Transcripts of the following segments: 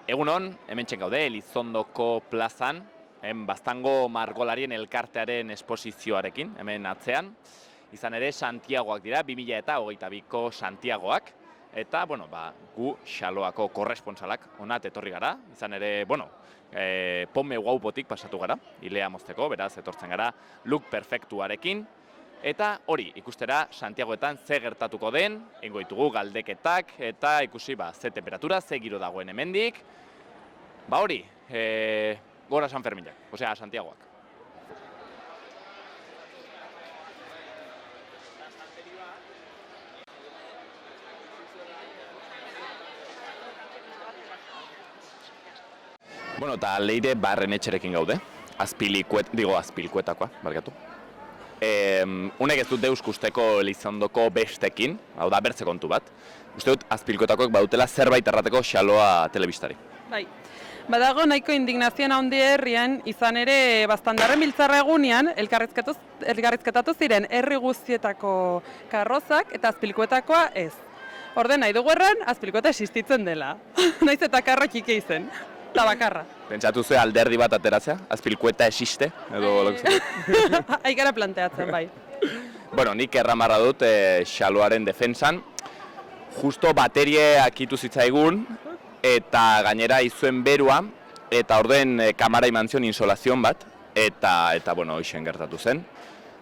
Egunon, hementxe gaude, Elizondoko plazan, Baztango margolarien elkartearen esposizioarekin, hemen atzean. Izan ere, Santiagoak dira, 2022ko Santiagoak. Eta, gu Xaloako korresponsalak onat etorri gara. Izan ere, Pome Guaupotik pasatu gara, hilea mozteko, beraz, etortzen gara, look perfektuarekin. Eta hori, ikustera Santiagoetan ze gertatuko den, ingo ditugu galdeketak, eta ikusi ze temperatura, ze giro dagoen hemendik. Hori, gora San Ferminak, osea, Santiagoak. Eta Leire Barrenetxerekin gaude, azpilikuetakoa, barkatu. Unek ez dut deus kusteko Elizondoko bestekin, hau da, bertze kontu bat. Uste dut, azpilikuetakoek badutela zerbait errateko Xaloa telebistari. Bai. Badago nahiko indignazioan handi herrian, izan ere Baztandarren biltzarra egunean elkarrizketatu ziren herri guztietako karrozak eta azpilikuetakoa ez. Orden nahi dugu erran, azpilikueta existitzen dela. Naiz eta karra txiki izen, eta bakarra. Pentsatu zuen alderdi bat ateratzea, azpilikueta existe, edo... Aikara planteatzen, bai. Nik erramarra dut Xaloaren defensan. Justo baterie akitu zitzaigun, eta gainera izuen berua, eta orden kamara iman zion insolazion bat, eta hoxen gertatu zen.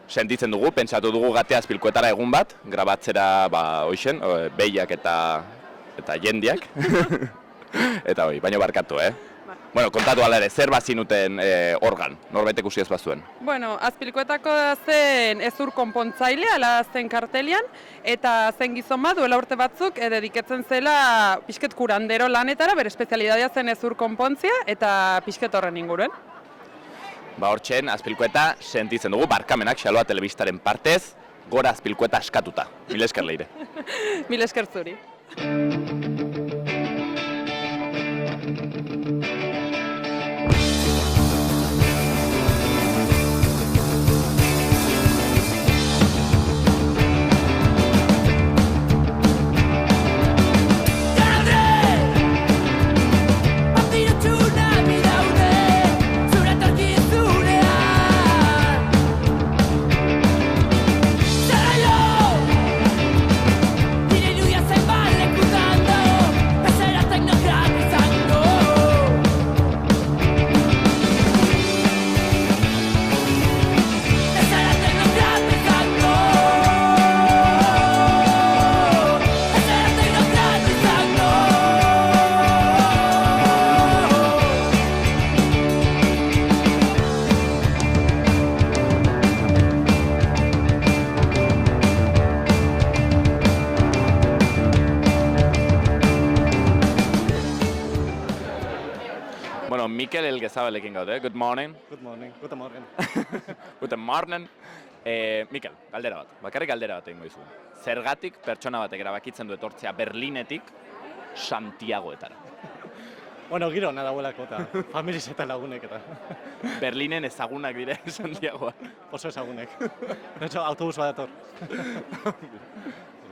Sentitzen dugu, pentsatu dugu gatea azpilikuetara egun bat, grabatzera hoxen, behiak eta jendiak. Eta baina barkatu, kontatu ala ere, zer bazinuten organ, norbaitek usi ez bazuen? Azpilikuetako zen ezur konpontzaile, ala zen kartelian, eta zen gizon bat duela urte batzuk dediketzen zela pixket kurandero lanetara, bere espezialitatea zen ezur konpontzia eta pixket horren inguruen. Hortxen, azpilikueta sentitzen dugu, barkamenak Xaloa telebistaren partez, gora azpilikueta askatuta. Mil esker, Leire. Mil esker zuri. Mikel Elgezabalekin gaude, good morning. Good morning, guten morgen. Guten morgen. Mikel, galdera bat, bakarrik galdera bat egingo dizugu. Zergatik pertsona batek erabakitzen du etortzea Berlinetik Santiagoetara? Giro ona dagoelako eta familiz eta lagunek eta. Berlinen ezagunak dire Santiagoa. Oso ezagunek. Autobus bat dator.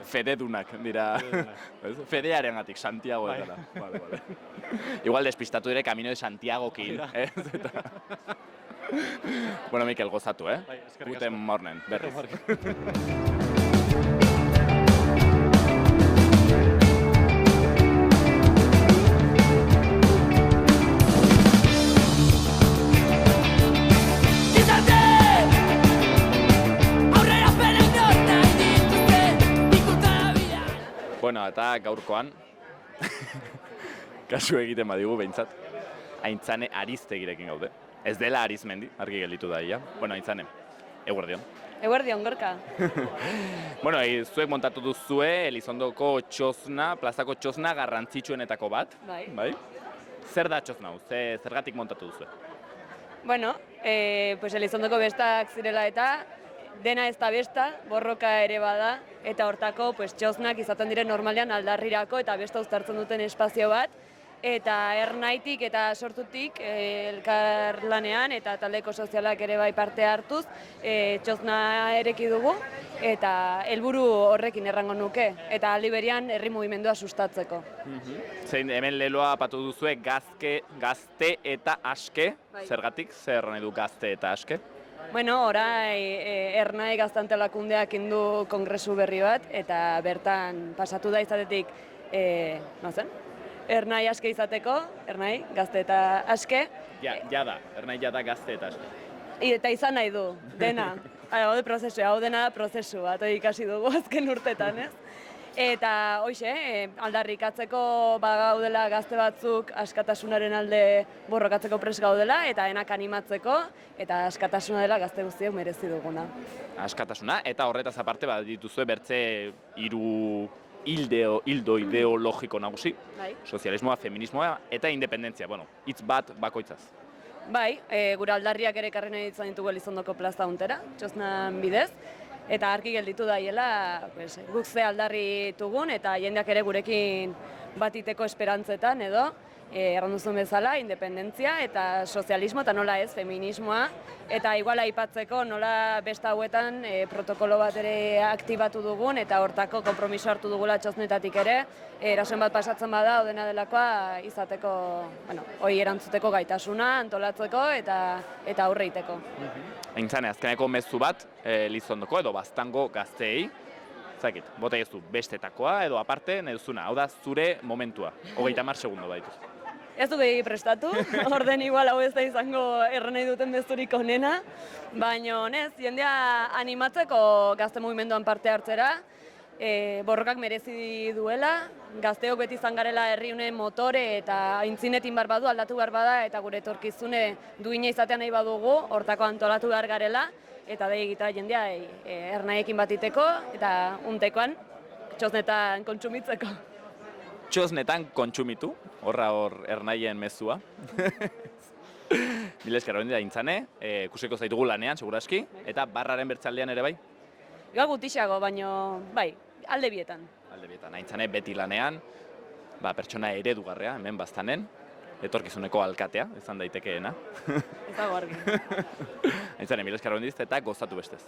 Fededunak dira, fedearengatik Santiagoetara. Igual despistatu dire Camino de Santiagokin. Mikel, gozatu, Guten morgen, berriz. Eta gaurkoan, kasu egiten badigu behintzat, Aintzane Aristegirekin gaude. Ez dela Arizmendi, argi gelditu da ia. Aintzane, eguerdion. Eguerdion, gorka. Zuek montatu duzue Elizondoko txosna, plazako txosna garrantzitsuenetako bat. Bai. Zer da txosna, zergatik montatu duzue? Elizondoko bestak zirela eta dena ez da besta, borroka ere bada, eta hortako txosnak izaten diren normalean aldarrirako eta besta uztartzen duten espazio bat, eta ernaitik eta sortutik elkarlanean eta taldeko sozialak ere bai parte hartuz txozna ereki dugu eta helburu horrekin errango nuke eta aldi berean herri mugimendua sustatzeko. Zein hemen leloa apatu duzue gazte eta aske, zergatik, zer nahi du gazte eta aske? Bueno, orai Ernai Gaztantelakundeak indu kongresu berri bat eta bertan pasatu da izatetik, Ernai aske izateko, Ernai, gazte eta aske. Jada, Ernai jada gazte eta aske. Eta izan nahi du, dena. Hau dena prozesu bat, ikasi dugu azken urtetan, ez? Eta hoxe, aldarrikatzeko gaudela gazte batzuk askatasunaren alde borrokatzeko prest gaudela eta enak animatzeko eta askatasuna dela gazte guztiek merezi duguna. Askatasuna eta horretaz aparte dituzue bertze hiru hildo ideologiko nagusi, sozialismoa, feminismoa eta independentzia, hitz bat bakoitzaz. Bai, gure aldarriak ere ekarri nahi izan ditugu Elizondoko plaza hontera, txoznan bidez, eta argi gelditu daiela guk ze aldarri tugun eta jendeak ere gurekin batiteko esperantzetan edo, erranduzun bezala, independentzia eta sozialismo eta nola ez, feminismoa, eta igual aipatzeko nola beste hauetan protokolo bat ere aktibatu dugun eta hortako konpromiso hartu dugula txoznetatik ere, erasoen bat pasatzen bada, odena delakoa izateko, hori erantzuteko gaitasuna, antolatzeko eta aurre iteko. Aintzane, azkeneko mezu bat, Elizondoko edo Baztango gazteei, zakit, bota ez du bestetakoa edo aparte nahi duzuna, hau da zure momentua, 30 segundo baituz. Ez du gehi prestatu, orden igual hau ez da izango errenei duten bezurik onena, baina jendea animatzeko gazte mugimenduan parte hartzera, borrokak merezi duela, gazteok beti izan garela herri honen motore eta aintzinetin bar badu, aldatu behar bada eta gure etorkizune duina izatean nahi badugu, hortako antolatu behar garela, eta da egita jendea ernaiekin batiteko eta untekoan txoznetan kontsumitzeko. Txoznetan kontsumitu, hor ernaien mezua. Mila esker hori da Aintzane, ikusiko zaitugu lanean, seguraski, eta barraren bertzaldean ere bai? Igual gutixago, baina bai, alde bietan. Alde bietan, Aintzane beti lanean, pertsona eredugarrea, hemen Baztanen, etorkizuneko alkatea, izan daitekeena. Ez dago argi. Aintzane, mila esker hori eta gozatu bestez.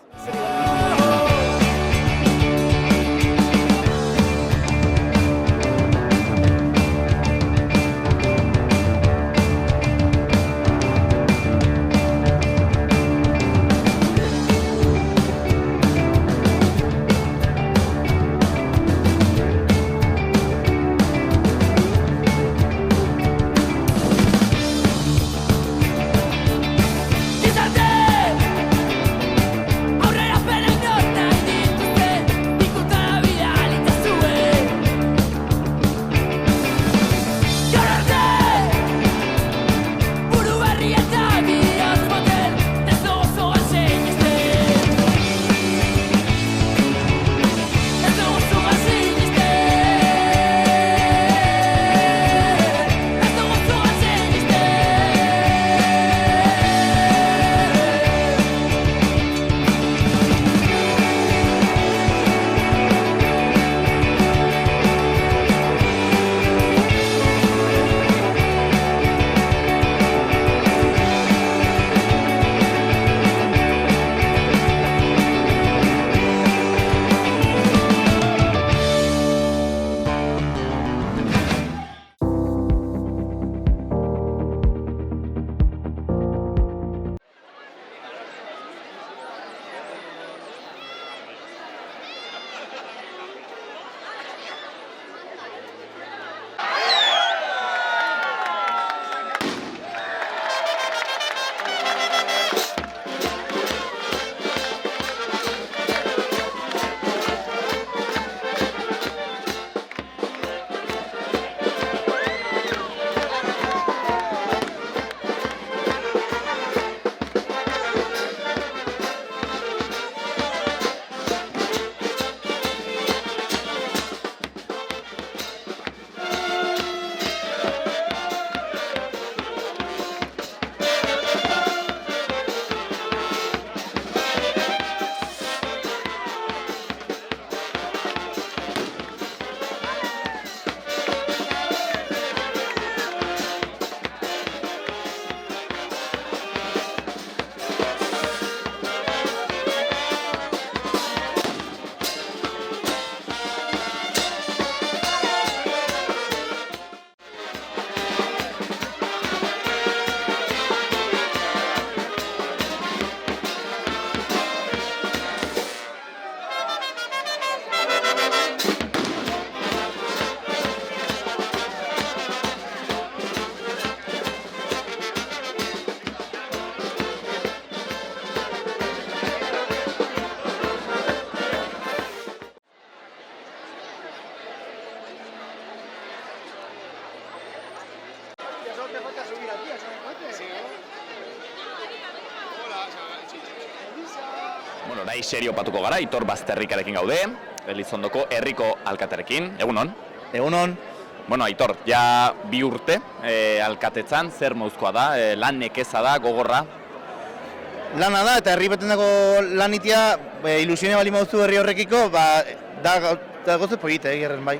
Aurrera perenor Garai serio patuko gara, Aitor Bazterrikarekin gaude, Elizondoko herriko alkaterekin, egunon? Egunon. Bueno, Aitor, ja 2 urte alkatetzan, zer mauzkoa da, lan nekeza da, gogorra? Lana da, eta herri betendako lanitia, ilusionia bali mauzu herri horrekiko, da gozet polite, gerren bai.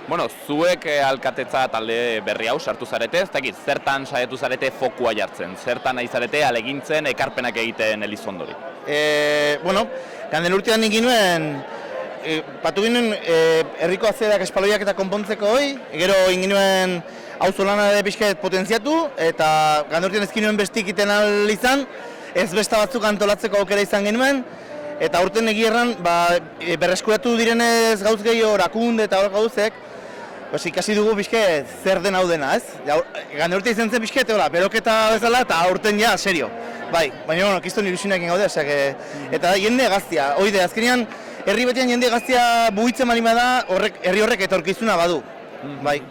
Bueno, zuek alkatetza talde berri hau sartu zarete, ez dakit, zertan saietu zarete fokua jartzen, zertan nahi zarete alegintzen ekarpenak egiten Elizondori? Bueno, ganden urtean inginuen, patu ginen herriko azerak espaloiak eta konpontzeko hoi, gero inginuen auzolana de pixket potentziatu, eta ganden urtean ezkinuen bestik iten izan, ez besta batzuk antolatzeko aukera izan genuen, eta aurten egierran berreskuratu direnez gauz gehiago orakunde eta hor gauzek, ikasi dugu pixket zer den hau dena, ez? Gande urte izan zen pixket, beroketa bezala eta aurten ja, serio. Bai, baina, bueno, kiston ilusionekin gaude, eta jende gaztia, oide, azkenean, herri betean jende gaztia buhitzen balima da, herri horrek etorkizuna badu, bai.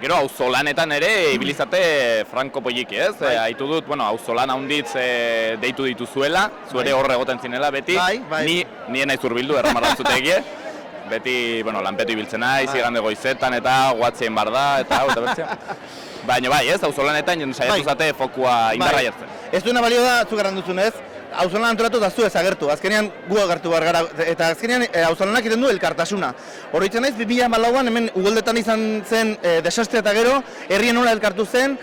Gero, auzolanetan ere, ibilizate franko polliki, ez? Haitu dut, bueno, auzolan handitz deitu dituzuela, zu ere horre egoten zinela, beti, nien naiz urbildu, erramarratzutegie. Beti, bueno, lanpetu ibiltzen naiz, igande goizetan eta guatzien bar da, eta hau, eta bertzea. Baina bai, ez, auzolanetan saiatu zate fokua indarra jartzen. Ez duena balio da, zu garran duzunez, auzolan antolatu da zu ez agertu, azkenean gu agertu behar gara, eta azkenean auzolanak egiten du elkartasuna. Horritzen naiz, 2014an hemen ugoldetan izan zen desastre eta gero, herrien nola elkartu zen,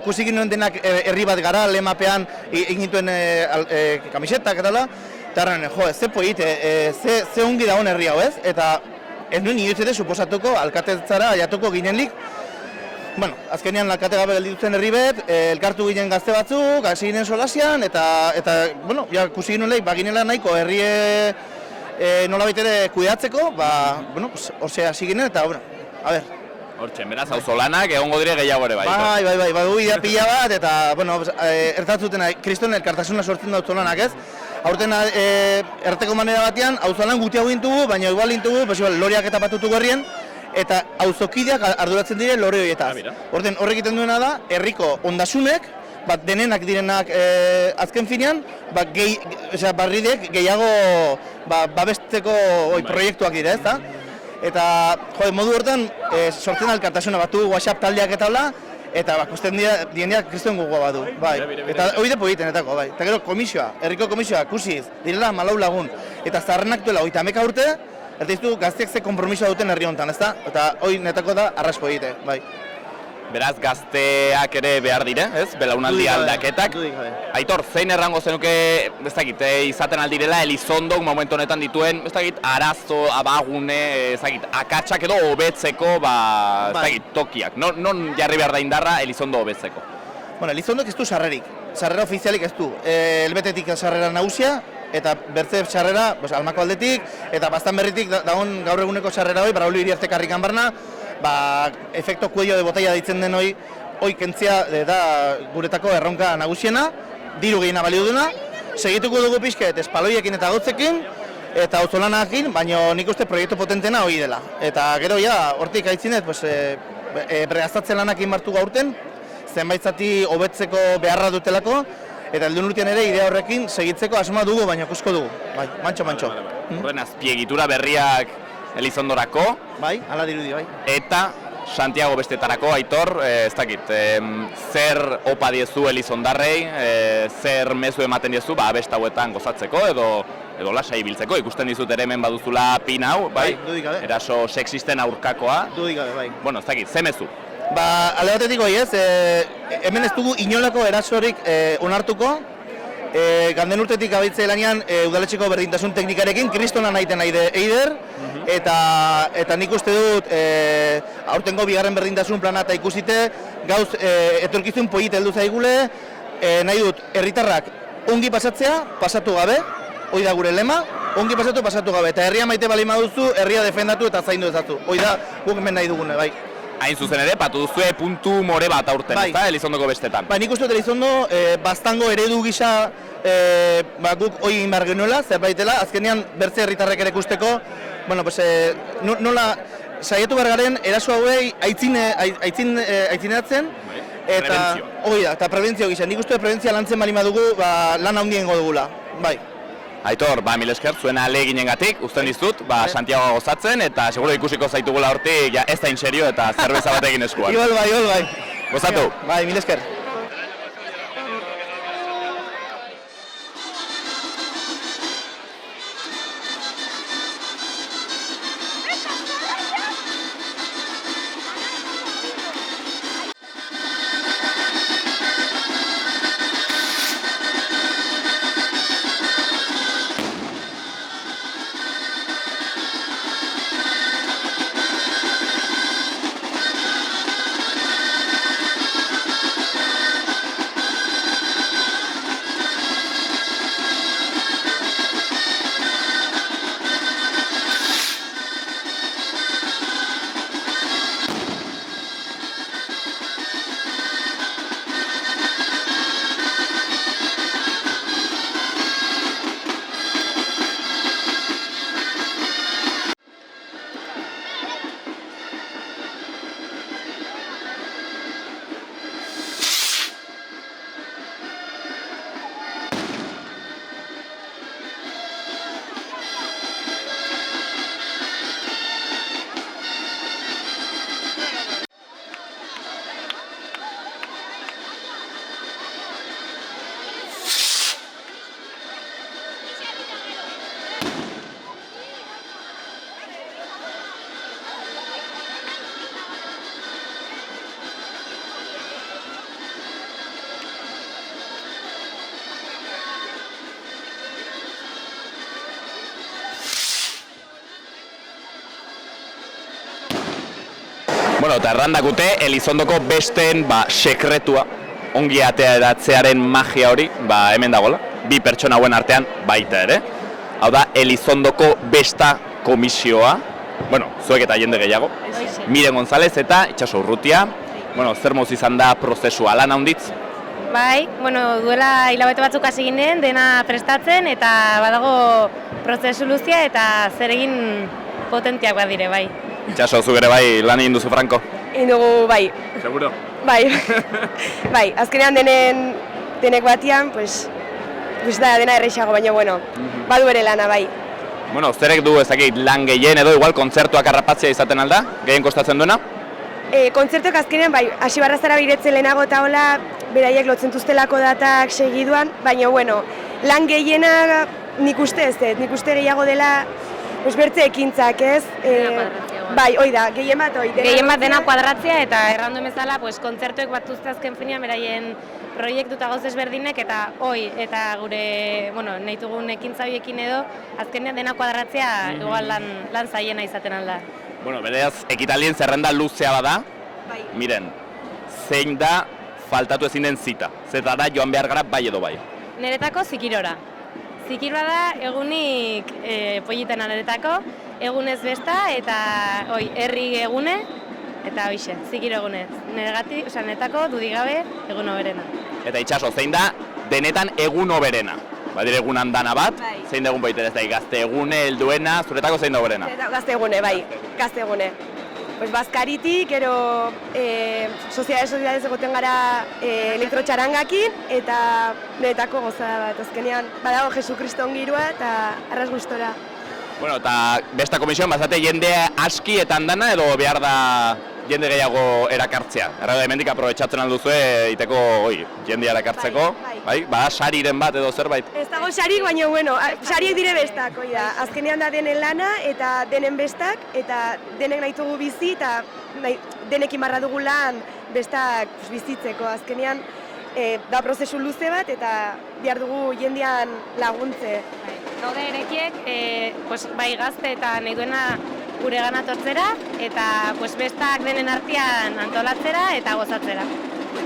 kusik nuen denak herri bat gara, lemapean egintuen kamisetak eta la, eta horren, ze poite, ze ongi dagoen herri hau ez, eta ez nuen inoiz ere suposatuko alkatetzara jatuko ginenlik. Bueno, azkenean alkate gabe gelditzen herri bet, elkartu ginen gazte batzuk, hasi ginen solasian, eta bueno, ja, kusi ginen lehik, ginela nahiko herrie nolabait ere kudeatzeko, bueno, horze hasi ginen, eta, bueno, a ber. Hortxe, beraz, auzolanak egongo dire gehiago ere bai. Bai, badu idea pila bat, eta, bueno, ertatzuten, kriston elkartasuna sortzen da auzolanak ez. Aurten erteko manera batean, auzolan guti hau gintugu, baina igual gintugu, loriak eta patutuko herrien, eta auzokideak arduratzen dire lore horietaz. Horten horrek egiten duena da, herriko ondasunek, denenak direnak azken finean, barridek gehiago babesteko proiektuak dira, ez da? Eta, modu hortan, sortzen alkartasuna batu WhatsApp taldeak eta hola, eta kusten diendeak kriston gogoa badu, bai. Eta hori depo egitenetako, bai. Eta gero komisioa, herriko komisioa, kusiz, direla 14 lagun. Eta zaharrenak duela 30 urte, eta iztu gazteak ze kompromisoa duten herri honetan, ezta? Eta hori netako da arraspo egite, bai. Beraz, gazteak ere behar dire, ez? Belaunaldi aldaketak. Aitor, zein errango zenuke, ez dakit, izaten aldirela Elizondok momentu honetan dituen, ez dakit, arazo, abagune, ez dakit, akatsak edo hobetzeko, ez dakit, tokiak. Non jarri behar da indarra Elizondo hobetzeko? Bueno, Elizondok ez du sarrerik, sarrera ofizialik ez du. Elbetetik sarrera nagusia, eta bertze sarrera, almako aldetik, eta bastan berritik dagoen gaur eguneko sarrera hori, Braulio Iriarte karrikan barna, efekto kuello de botella deitzen den hoi kentzia da guretako erronka nagusiena, diru gehiena balio duna, segituko dugu pixket espaloiekin eta gotzekin, eta auzolanakin, baina nik uste proiektu potentena hori dela. Eta gero ja, hortik aitzinez, pregastatzen lanak inbartu gaurten, zenbait zati hobetzeko beharra dutelako, eta helduen urtean ere idea horrekin segitzeko asmoa dugu, baina kusko dugu, bai, mantxo. Horren azpiegitura berriak Elizondorako. Bai, hala dirudi, bai. Eta Santiago bestetarako, Aitor, ez dakit, zer opa diezu Elizondarrei, zer mezu ematen diezu, abesta hauetan gozatzeko edo lasai ibiltzeko, ikusten dizut ere hemen baduzula pin hau, bai? Dudik gabe. Eraso sexisten aurkakoa. Dudik gabe, bai. Bueno, ez dakit, ze mezu? Alde batetik hoi ez, hemen ez dugu inolako erasorik onartuko, ganden urtetik gabiltze lanean udaletxeko berdintasun teknikarekin, kristona nahiten eider, eta nik uste dut aurtengo bigarren berdintasun plana eta ikusite, gauz etorkizun polite heldu zaigule, nahi dut herritarrak ongi pasatzea, pasatu gabe, hoi da gure lema, ongi pasatu gabe, eta herria maite bali maduzu, herria defendatu eta zaindu ezatu, hoi da guk hemen nahi dugune, bai. Hain zuzen ere, patu duzue puntu more bat aurten, ezta, Elizondoko bestetan. Nik uste dut Elizondo, bastango eredu gisa guk hoi egin behar genuela, zerbaitela, azkenean bertze herritarrek ere ikusteko, nola saietu behar garen eraso hauei aitzineratzen, eta prebentzio gisa. Nik uste prebentzia lantzen bali madugu lan handien godugula, bai. Aitor, mil esker, zuen ahaleginengatik, uzten dizut, Santiago gozatzen, eta seguro ikusiko zaitugula hortik, ja, ez da inserio eta zerbeza batekin eskuan. Igual bai. Gozatu! Bai, mil esker. Bueno, eta errandakute, Elizondoko besteen sekretua, ongi ateratzearen magia hori, hemen dagoela, bi pertsona hauen artean baita ere. Hau da, Elizondoko besta komisioa, bueno, zuek eta jende gehiago, Miren González eta Itxaso Urrutia. Bueno, zer moz izan da prozesua, lan handitz? Bai, bueno, duela hilabete batzuk hasi ginen, dena prestatzen, eta badago prozesu luzia eta zeregin potentiak badire, bai. Itxaso, zuk ere bai lan egin duzu, Franko? Egin dugu, bai. Seguro? Bai, bai, azkenean denek batian, pues da dena erreixago, baina, bueno, badu ere lana, bai. Bueno, zerek du ezakit lan gehien edo igual kontzertuak harrapatzea izaten alda, gehien kostatzen duena? Kontzertuak azkenean, bai, hasi barrazara biretzen lehenago eta hola, beraiek lotzen duztelako datak segiduan, baina, bueno, lan gehiena nik uste ez, nik uste gehiago dela, pues bertze ekintzak, ez? Bai, hoi da, gehien bat hoi. Gehien bat dena kuadratzea eta errandu emezala, pues, kontzertuek batuzte azken finean beraien proiektu eta gauz ezberdinek eta hoi, eta gure, bueno, nahi dugun ekintza horiekin edo, azkenean dena kuadratzea igual lan zaiena izaten alda. Bueno, bereaz, ekitaldien zerrenda luzea bada, Miren, zein da faltatu ezin den zita? Zetara joan behar gara bai edo bai? Niretako zikirora. Zikirora da egunik pollitena niretako, egunez besta eta herri egune eta hoixe, zikiro egunez. Niretako dudigabe egun oberena. Eta Itxaso, zein da denetan egun oberena? Badire egunan dana bat, zein da egun baita ez da, gazte egune, helduena, zuretako zein da oberena? Gazte egune, bai, gazte egune. Pues Bazkaritik, gero soziedades egoten gara elektrotxarangakin, eta niretako gozada bat, azkenean badago Jesukriston girua eta arras gustora. Bueno, eta besta komisioan bazate jende aski eta andana edo behar da jende gehiago erakartzea? Errado hemendik aprobetxatzen alduzue iteko jendea erakartzeko, bai? Bada sariren bat edo zerbait? Ez dago sarik, baina, bueno, sariek dire bestak, da. Azkenean da denen lana eta denen bestak, eta denek nahi dugu bizi eta denekin barra dugu lan bestak bizitzeko. Azkenean da prozesu luze bat eta behar dugu jendean laguntze. Gaude erekiek, bai gazte eta nahi duena gure gana tortzera, eta bestak denen artean antolatzera eta gozatzera.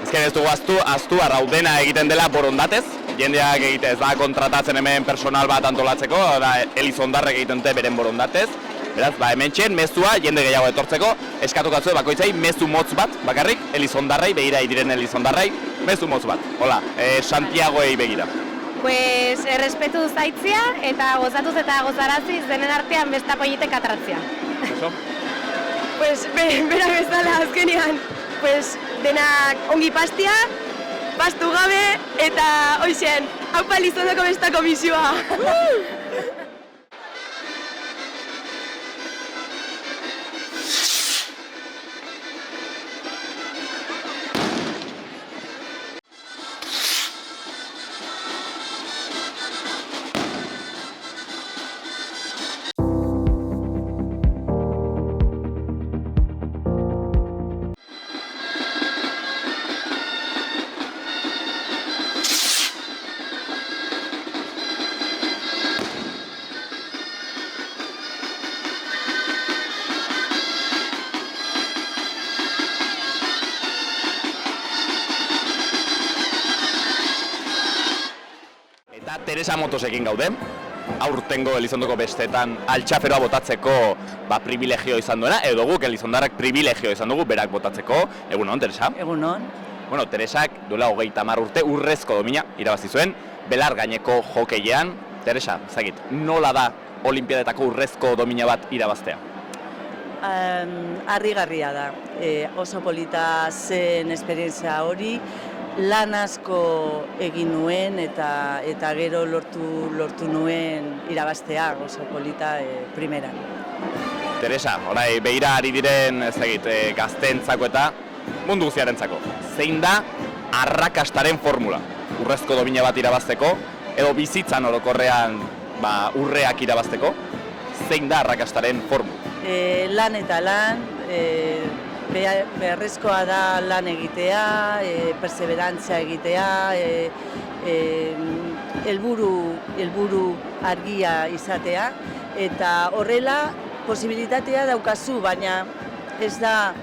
Ezken ez dugu aztu arraudena egiten dela borondatez, jendeak egite ez da kontratatzen hemen personal bat antolatzeko, da Elizondarrek egiten dute beren borondatez. Beraz, hemen txen, mezua jende gehiago etortzeko, eskatukatzue bakoitzai mezu motz bat, bakarrik, Elizondarrei, begira diren Elizondarrei, mezu motz bat. Hola, Santiagoei begira. Pues errespetu zaitzia eta gozatuz eta gozaraziz denen artean besta politek atratzea. Eso? Pues bera bezala azkenean, pues denak ongi pastia, pastu gabe eta hoixen, haupa Elizondoko besta komisioa. Teresa Motosekin gaude, aurtengo Elizondoko bestetan altxaferoa botatzeko privilegio izan duena, edo guk Elizondarrak privilegio izan dugu berak botatzeko. Egunon, Teresa? Egunon. Bueno, Teresak duela 30 urte urrezko domina irabazi zuen, belar gaineko hokeian. Teresa, zagit, nola da Olimpiadetako urrezko domina bat irabaztea? Harrigarria da. Oso polita zen esperientzia hori, lan asko egin nuen eta gero lortu nuen irabaztea oso polita primeran. Teresa, orai beira ari diren gazteentzako eta mundu guztiarentzako. Zein da arrakastaren formula? Urrezko domina bat irabazteko edo bizitzan orokorrean urreak irabazteko? Zein da arrakastaren formula? Lan eta lan, beharrezkoa da lan egitea, perseverantzia egitea, helburu argia izatea, eta horrela posibilitatea daukazu, baina ez da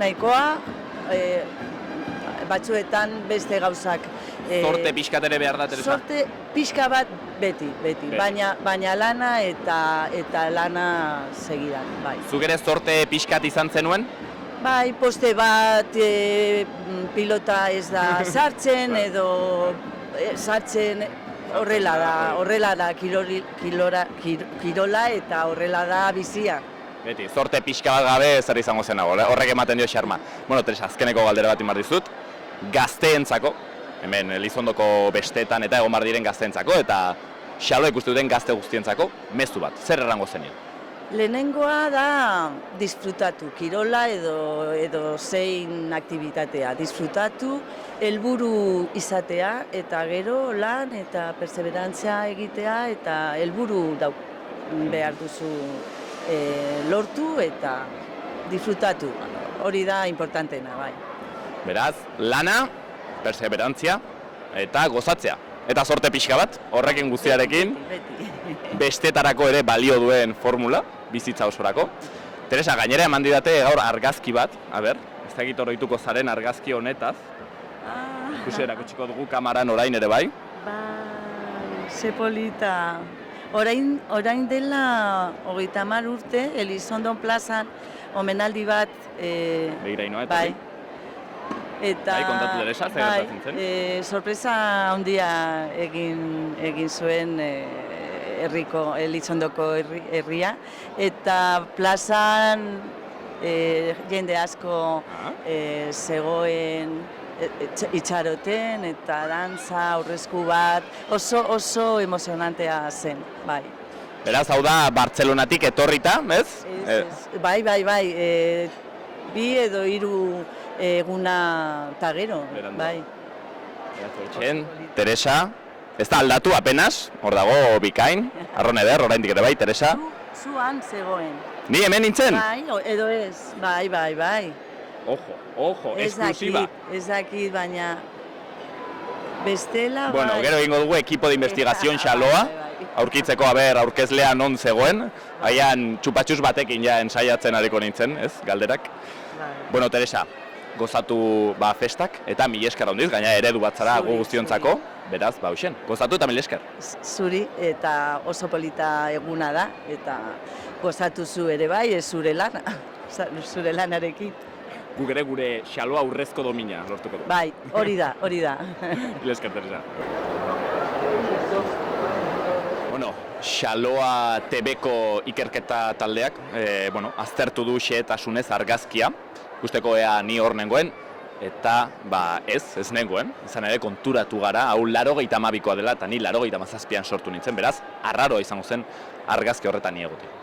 nahikoa, batzuetan beste gauzak. Zorte pixkat ere behar da, Teresa? Zorte pixka bat beti. Baina lana eta lana segidan, bai. Zuk ere zorte pixkat izan zenuen? Bai, poste bat pilota ez da sartzen edo sartzen horrela da kirola eta horrela da bizia. Beti, zorte pixka bat gabe zer izango zen nago, horrek ematen dio xarma. Bueno, Teresa, azkeneko galdera bat imar dizut, gazteentzako, hemen Elizondoko bestetan eta egon bar diren gazteentzako, eta xalo ikusten duten gazte guztientzako, mezu bat, zer errango zenien? Lehenengoa da disfrutatu, kirola edo zein aktibitatea. Disfrutatu, helburu izatea, eta gero lan eta perseverantzia egitea, eta helburu behar duzu lortu eta disfrutatu. Hori da importantena, bai. Beraz, lana, perseverantzia eta gozatzea. Eta zorte pixka bat, horrekin guztiarekin, bestetarako ere balio duen formula, bizitza osorako. Teresa, gainera eman didate gaur argazki bat, ez dakit oroituko zaren argazki honetaz. Ikusi erakutsiko dugu kamaran orain ere bai. Bai, ze polita. Orain dela 30 urte, Elizondon plazan, omenaldi bat... Begirainoa eta bai. Bai, kontatu Teresa, zer gertatzen zen? Sorpresa handia egin zuen Elizondoko herria, eta plazan jende asko zegoen itxaroten eta dantza, aurrezku bat, oso emozionantea zen, bai. Beraz, hau da Bartzelonatik etorrita, ez? Bai, bi edo 3 eguna eta gero, bai. Teresa, ez da aldatu apenas, hor dago bikain, arron eder, oraindik ere bai, Teresa. Zuan zegoen. Ni hemen nintzen? Bai, edo ez, bai. Ojo, esklusiba. Ez dakit, baina bestela, bai. Bueno, gero egingo dugu ekipo de investigazion xaloa, aurkitzeko aurkezlea non zegoen, haian txupatxus batekin ja ensaiatzen ariko nintzen, ez, galderak. Bueno, Teresa, gozatu festak eta mil esker handiz, gaina eredu bat zara gu guztiontzako, beraz, hoxen, gozatu eta mil esker. Zuri eta oso polita eguna da, eta gozatu zu ere bai, ez zure lanarekin. Guk ere gure xaloa urrezko domina lortuko du. Bai, hori da. Mil esker, Teresa. Bueno, xaloa TVko ikerketa taldeak, aztertu du xehetasunez argazkia, ikusteko ea ni hor nengoen, eta ez nengoen, izan ere konturatu gara, hau 82koa dela, eta ni 87an sortu nintzen, beraz, arraroa izango zen argazki horretan ni egotea.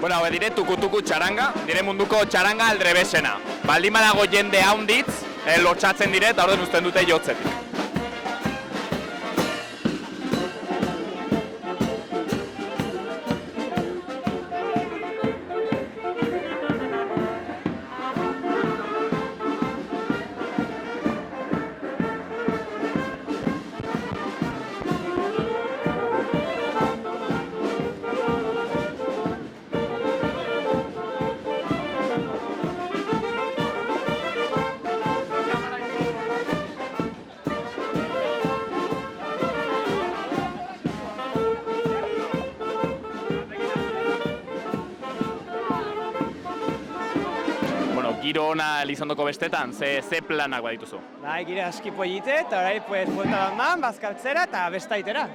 Bueno, hau dire tukutuku txaranga, dire munduko txaranga aldrebesena. Baldin badago jende haunditz, lotxatzen dire eta orden uzten dute jotzetik. giro ona Elizondoko bestetan, ze planak badituzu? Bai, gire aski polite, eta orai, pues, buelta bandan, bazkaltzera eta bestaitera.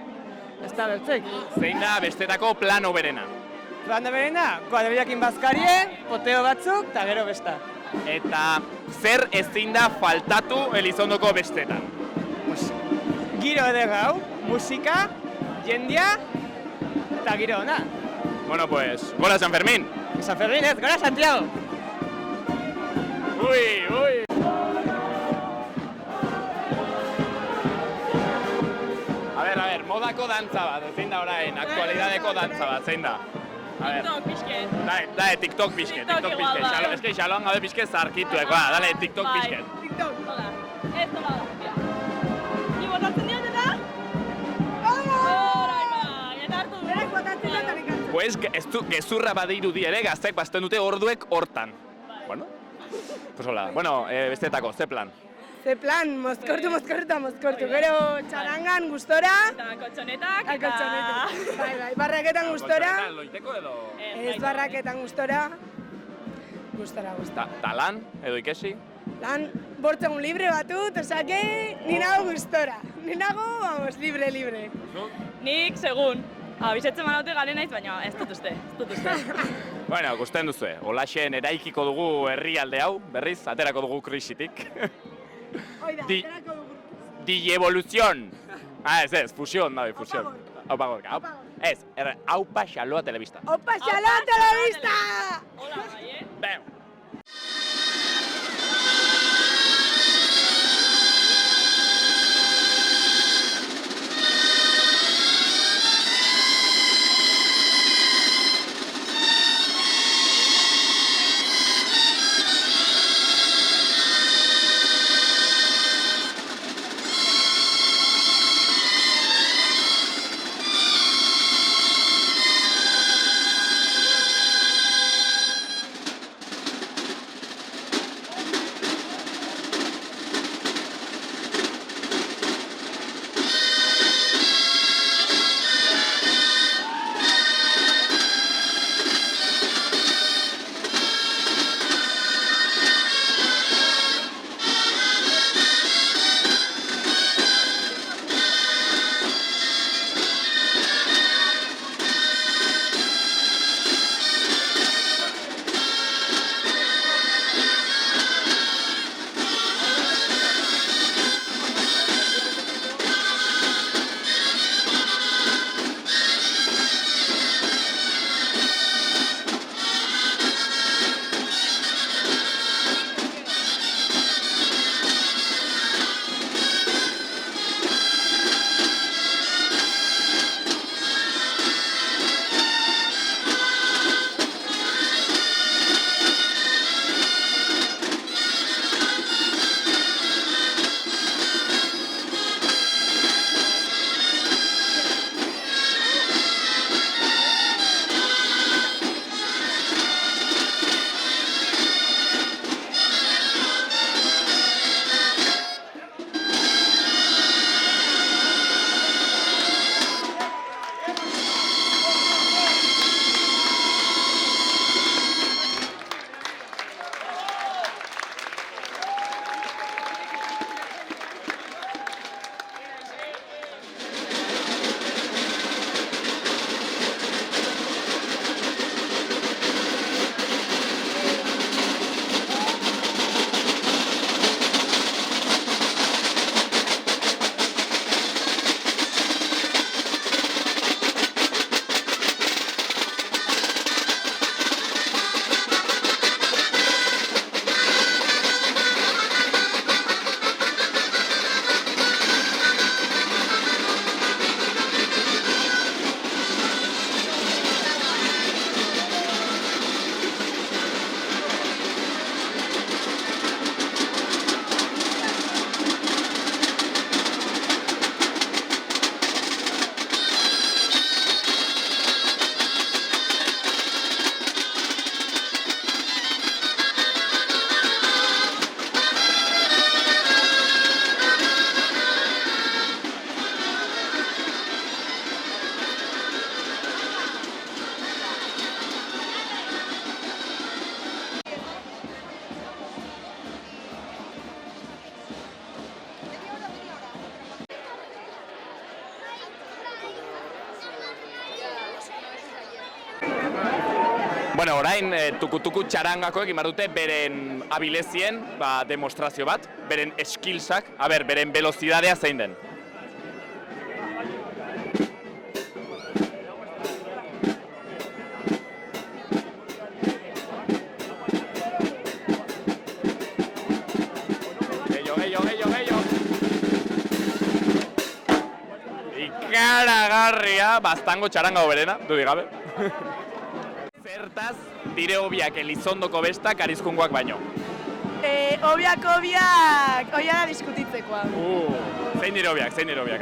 Ez da bertzek. Zein da bestetako plan oberena? Plan da berena, kuadrillakin bazkarie, poteo batzuk, eta gero besta. Eta zer ezin da faltatu Elizondoko bestetan? Pues, giro edegau, musika, jendia, eta giro ona. Bueno, pues, gora San Fermín! San Fermín ez, gora Santiago! Ui! A ver, modako dantza bat, zein da orain, aktualidadeko dantza bat, zein da? TikTok pixket. Dale, TikTok pixket. Ez que xaloan gabe pixket zarkituek, dale, TikTok pixket. TikTok. Hola. Ez tola da, tira. Ni botatzen diot eta? Eta hartu du. Berak botatzen diot eta ikantzen. Pues, gezurra badirudi ere, gazteak bazten dute orduek hortan. Bueno, pues hola. Bueno, bestetako, ze plan? Ze plan, mozkortu. Gero txarangan gustora. Eta koltsonetak eta... Bai, barraketan gustora. Koltsonetan loiteko edo? Ez barraketan gustora. Gustora. Talan edo ikesi? Lan, bortzegun libre batut, osake, ni nago gustora. Ni nago, vamos, libre. Nik, segun. Abisetzen manaute gane naiz, baina ez dut uste. Bueno, gusten duzue, holaxen eraikiko dugu herrialde hau, berriz, aterako dugu krisitik. Di-evoluzion! Ez, fusión, nahi, fusión. Aupa gorka, ez, aupa xaloa telebista. Aupa xaloa telebista! Hola, bai, Beu! Bueno, orain tukutuku txarangakoek imar dute beren abilezien demostrazio bat, beren skillsak, beren velozidadea zein den. Ikaragarria, bastango txaranga hoberena, dudik gabe. Zertaz, dire hobiak Elizondoko bestak Arizkungoak baino. Obiak, oia da diskutitzekoa. Zein dire hobiak,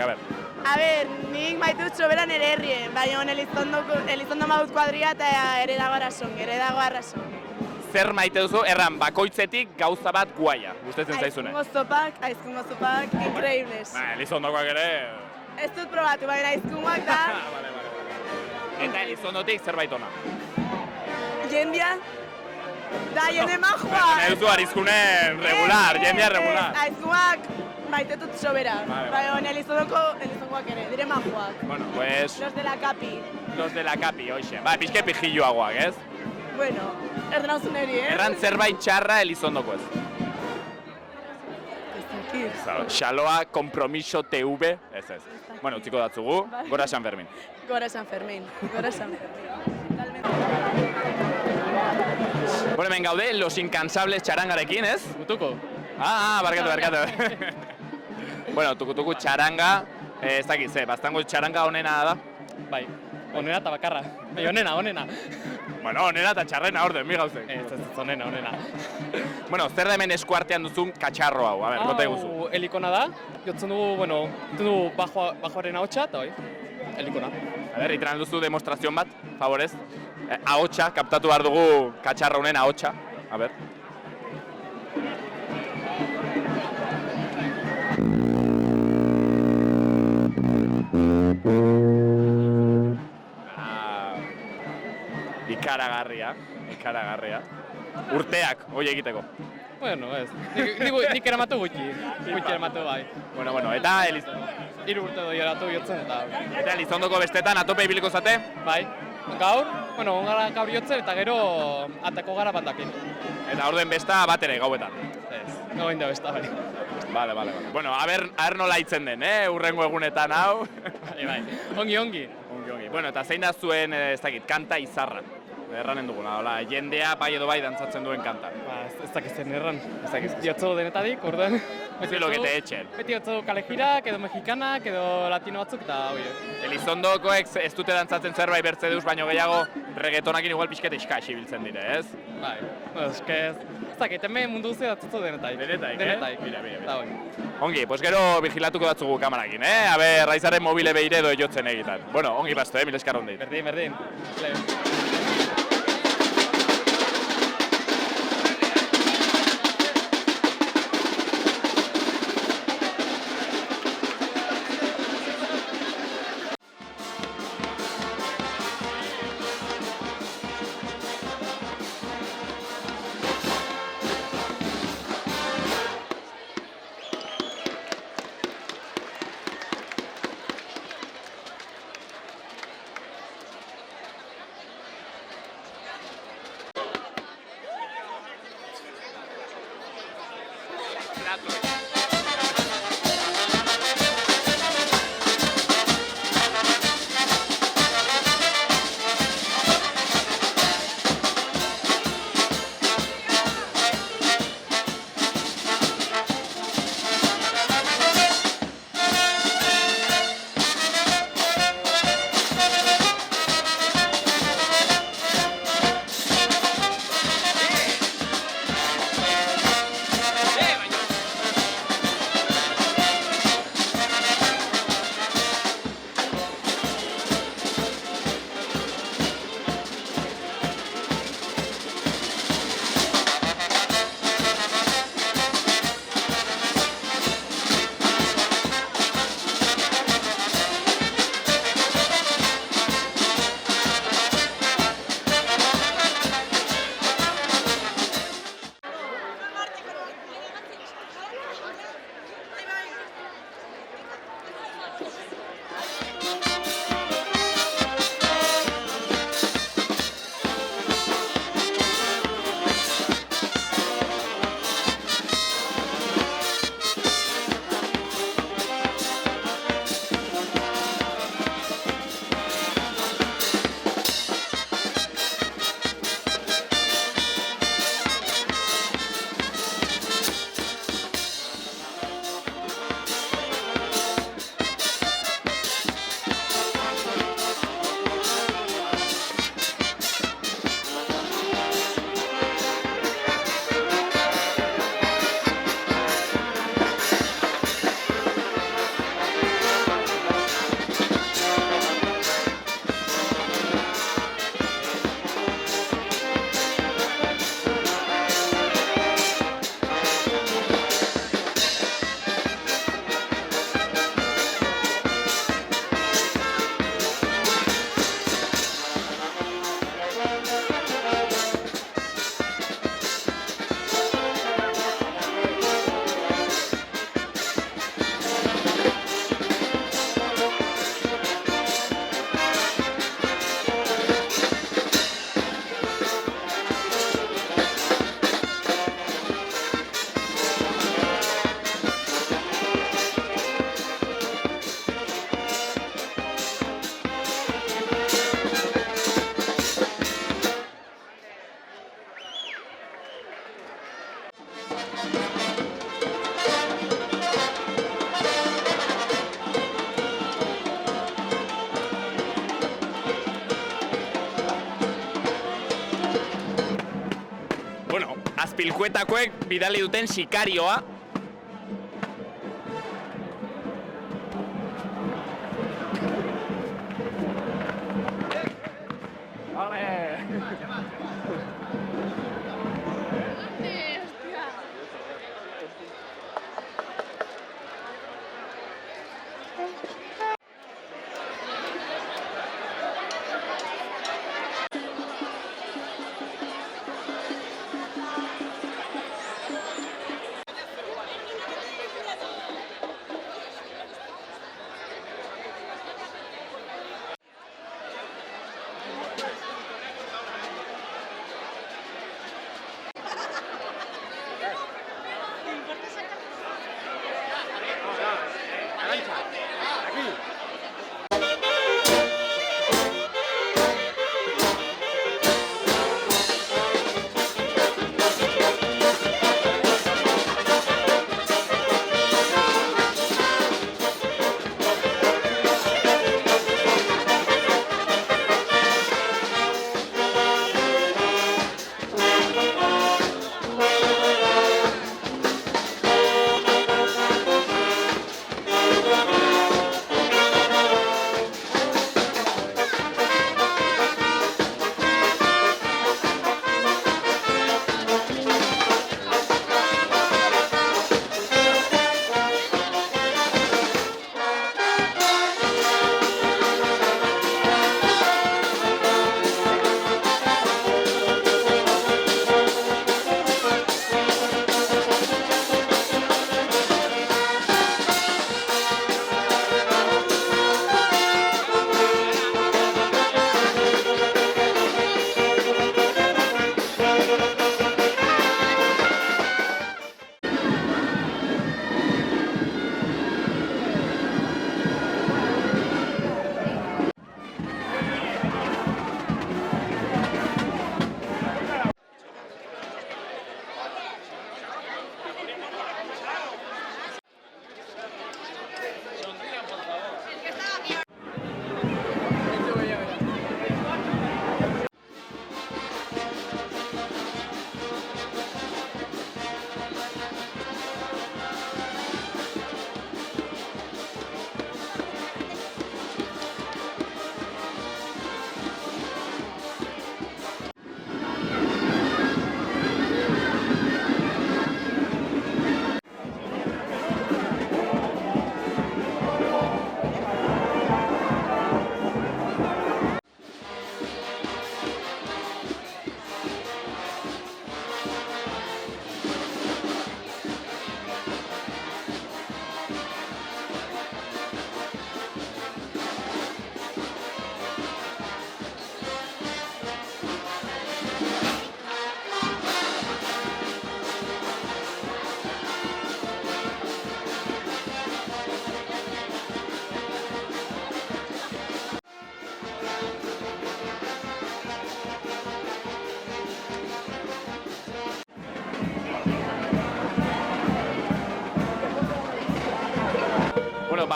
a ber. A ber, nik maitut soberan ere herrien, baina Elizondo maut kuadria eta ere dago arrazon. Zer maite duzu, erran bakoitzetik gauza bat guaia, gustetzen zaizune. Aizkungo zopak, increíbles. Elizondokoak ere... Ez dut probatu, baina aizkungoak da. Eta Elizondotik zerbait ona. Jendia. Da, jende majua. Nahi duzu Arizkunen regular, jendia regular. Aizkungoak maitetut sobera. Baina Elizondokoak ere, dire majuak. Bueno, pues... Los de la Capi, hoxe. Pixke pijilloagoak, ez? Bueno, erden hau zuneri, Erran zerbait txarra Elizondoko ez. Xaloa, Compromiso TV, ez. Bueno, utziko datzugu, gora San Fermin. Gora San Fermin. Bueno, hemen gaude, Los Incansables txarangarekin, ez? Tukutuku. Barkatu. Bueno, tukutuku txaranga, ez dakit, bastango txaranga onena da. Bai, onena eta bakarra. Bai, onena. Bueno, onena eta txarrena orden, mi gauzek. Ez, onena. Bueno, zer da hemen eskuartean duzun katxarro hau, konta eguzu. Helikona da, jotzen dugu, bajoaren ahotsa, eta bai, helikona. Iteran duzu demostrazion bat, favorez. Ahotsa, kaptatu behar dugu katxarro honen ahotsa. Ikaragarria. Urteak, hoi egiteko. Bueno, ez. Nik eramatu gutxi eramatu bai. Bueno, eta Elizondo? 3 urte doi eratu jotzen eta... Eta Elizondoko bestetan atope ibiliko zate? Bai. Gaur jotzen eta gero atako gara bandakin. Eta orduen besta bat ere gauetan? Ez, gauen da besta bai. Vale. Bueno, aber nola hitzen den, urrengo egunetan hau. Bai, ongi. Bueno, eta zein da zuen, ez dakit, kanta izarra? Erranen duguna, jendea bai edo bai dantzatzen duen kanta. Ez dakitzen erran. Diotzo denetadik, orduan. Zilo que te etxen. Beti diotzo kalejirak, edo mexikanak, edo latino batzuk, eta hoi. Elizondokoek ez dute dantzatzen zerbait bertze duz, baino gehiago reggaetonakin igual pixket eskaxi biltzen dire, ez? Bai, ez dakit, hemen mundu guzti datzutzu denetaik. Denetaik, Mira. Ongi, pues gero vigilatuko datzugu kamarakin, Raizaren mobile behire edo jotzen egitan. Bueno, ongi pasto, mil eskar hondit. Berdin. azpilkuetakoek bidali duten sikarioa.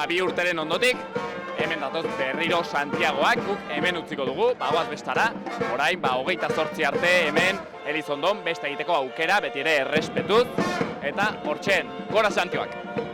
Bi urteren ondotik, hemen datoz berriro Santiagoak, guk hemen utziko dugu, bagoaz bestara, orain 28 arte hemen Elizondon beste egiteko aukera, beti ere errespetuz, eta hortxen, gora Santiagoak!